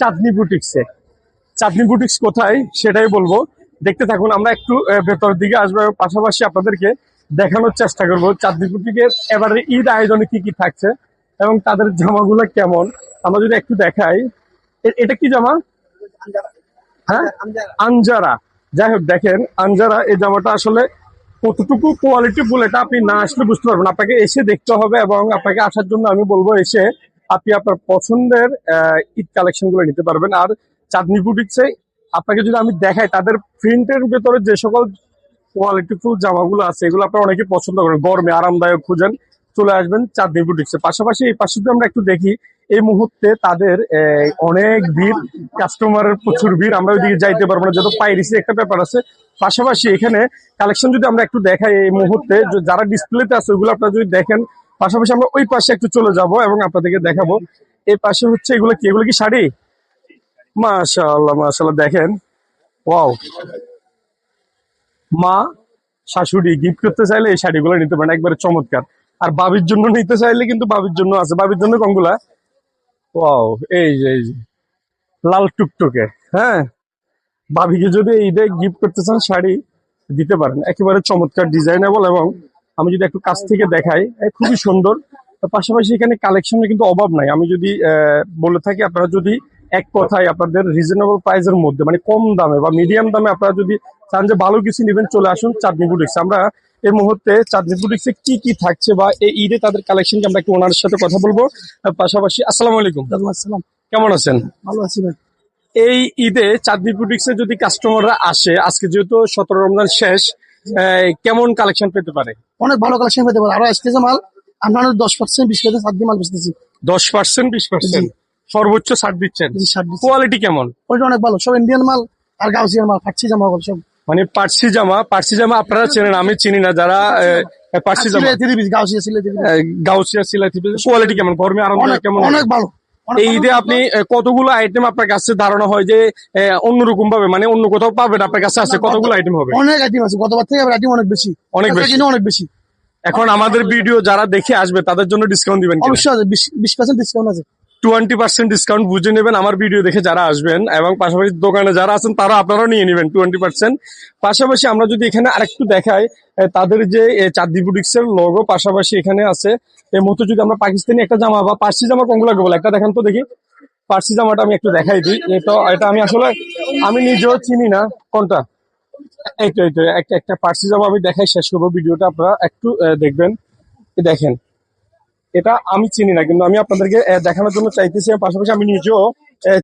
চাঁদনি বুটিক্সে। চাঁদনি boutiques কোথায় সেটাই বলবো, দেখতে থাকুন। আমরা একটু ভেতর দিকে আসবো এবং পাশাপাশি আপনাদেরকে দেখানোর চেষ্টা করবো চাঁদনি বুটিকের এবারে ঈদ আয়োজনে কি কি থাকছে এবং তাদের জামাগুলো কেমন। আমরা যদি একটু দেখাই, এটা কি জামা? হ্যাঁ, আঞ্জারা। যাই হোক, দেখেন আঞ্জারা এই জামাটা আসলে কতটুকু কোয়ালিটি ফুল এটা আপনি না আসলে বুঝতে পারবেন, আপনাকে এসে দেখতে হবে। এবং আপনাকে আসার জন্য আমি বলবো, এসে আপনি আপনার পছন্দের ঈদ কালেকশন গুলো নিতে পারবেন। আর চাঁদনি বুটিক্সে আপনাকে যদি আমি দেখাই, তাদের প্রিন্টের ভেতরে যে সকল কোয়ালিটি ফুল জামাগুলো আছে এগুলো আপনারা অনেকে পছন্দ করেন, গরমে আরামদায়ক খুঁজেন, চলে আসবেন চাঁদনি বুটিক্সে। পাশাপাশি এই পাশে যদি আমরা একটু দেখি, এই মুহূর্তে তাদের অনেক ভিড়, কাস্টমারের প্রচুর ভিড়, আমরা ওইদিকে যাইতে পারবো না, যত পাইরেসি একটা ব্যাপার আছে। পাশাপাশি এখানে কালেকশন যদি আমরা একটু দেখাই, এই মুহূর্তে যারা ডিসপ্লেতে আছে ওগুলো আপনারা যদি দেখেন। পাশাপাশি আমরা ওই পাশে একটু চলে যাব এবং আপনাদেরকে দেখাবো। এই পাশে হচ্ছে এগুলো কি, এগুলো কি শাড়ি? মাশাআল্লাহ মাশাআল্লাহ, দেখেন, ওয়াও। মা শাশুড়ি গিফট করতে চাইলে এই শাড়িগুলো নিতে পারেন, একবারে চমৎকার। আর বাবির জন্য নিতে চাইলে কিন্তু বাবির জন্য আছে। বাবির জন্য কোনগুলা? ওয়াও, এই যে লাল টুকটুকে। হ্যাঁ, ভাবিকে যদি ঈদে গিফট করতে চান শাড়ি দিতে পারেন, একেবারে চমৎকার ডিজাইনেবল। এবং আমি যদি একটু কাছ থেকে দেখাই, খুবই সুন্দর। পাশাপাশি এখানে কালেকশনের কিন্তু অভাব নাই। আমি যদি বলে থাকি, আপনারা যদি এক কথায় আপনাদের রিজনেবল প্রাইসের মধ্যে, মানে কম দামে বা মিডিয়াম দামে আপনারা যদি চান যে ভালো কিছু নেবেন, চলে আসুন চাঁদনি বুটিক্স। আমরা এই মুহূর্তে চাঁদনি বুটিক্সে কি কি থাকছে বা এই ঈদে তাদের কালেকশনকে আমরা একটু ওনার সাথে কথা বলবো। পাশাপাশি আসসালামু আলাইকুম। আসসালাম। কেমন আছেন? ভালো আছি ভাই। এই ঈদে চাঁদনি বুটিক্সে যদি কাস্টমাররা আসে, আজকে যেহেতু 17 রমজান শেষ, কেমন কালেকশন পেতে পারে? অনেক ভালো কালেকশন পেতে পারে, আরো আসতেছে মাল। আমরা 10% 20% ছাড় দিয়ে মাল বেচতেছি। 10% 20% সর্বোচ্চ ছাড় দিচ্ছেন? ছাড় দিচ্ছি। কোয়ালিটি কেমন? ওইটা অনেক ভালো, সব ইন্ডিয়ান মাল আর গাউসিয়ান মাল, ফার্সি জামা সব। মানে পার্সি জামা আপনারা চেনেন, আমি চিনি না। যারা পার্সি জামা, গাউসিয়া সিলেটি গাউসিয়া সিলাইতি, কোয়ালিটি কেমন, গরমে আরামদায়ক কেমন? অনেক ভালো। এই ঈদে আপনি কতগুলো আইটেম আপনার কাছে ধারণা হয় যে অন্যরকম ভাবে, মানে অন্য কোথাও পাবেন, আপনার কাছে আছে কতগুলো আইটেম হবে? অনেক আইটেম আছে, গতবার থেকে আইটেম অনেক বেশি। অনেক বেশি, অনেক বেশি। এখন আমাদের ভিডিও যারা দেখে আসবে তাদের জন্য ডিসকাউন্ট দিবেন? অবশ্যই আছে, 20% ডিসকাউন্ট আছে। 20% ডিসকাউন্ট বুঝে নেবেন আমার ভিডিও দেখে যারা আসবেন, এবং পাশাপাশি দোকানে যারা আছেন তারা আপনারাও নিয়ে নেবেন 20%। পাশাপাশি আমরা যদি এখানে আরেকটু দেখাই, তাদের যে চাঁদনি বুটিক্স এর লোগো, পাশাপাশি এখানে আছে এই মুহূর্তে যদি আমরা পাকিস্তানি একটা জামা বা পার্সি জামা কোনগুলো বলে একটা দেখান তো দেখি। পার্সি জামাটা আমি একটু দেখাই দিই। এটা আমি আসলে আমি নিজেও চিনি না কোনটা। এইটা একটা পার্সি জামা আমি দেখাই, শেষ করবো ভিডিওটা, আপনারা একটু দেখবেন। দেখেন, এটা আমি চিনি না, কিন্তু আমি আপনাদেরকে দেখানোর জন্য চাইতেছি। পাশাপাশি আমি নিজেও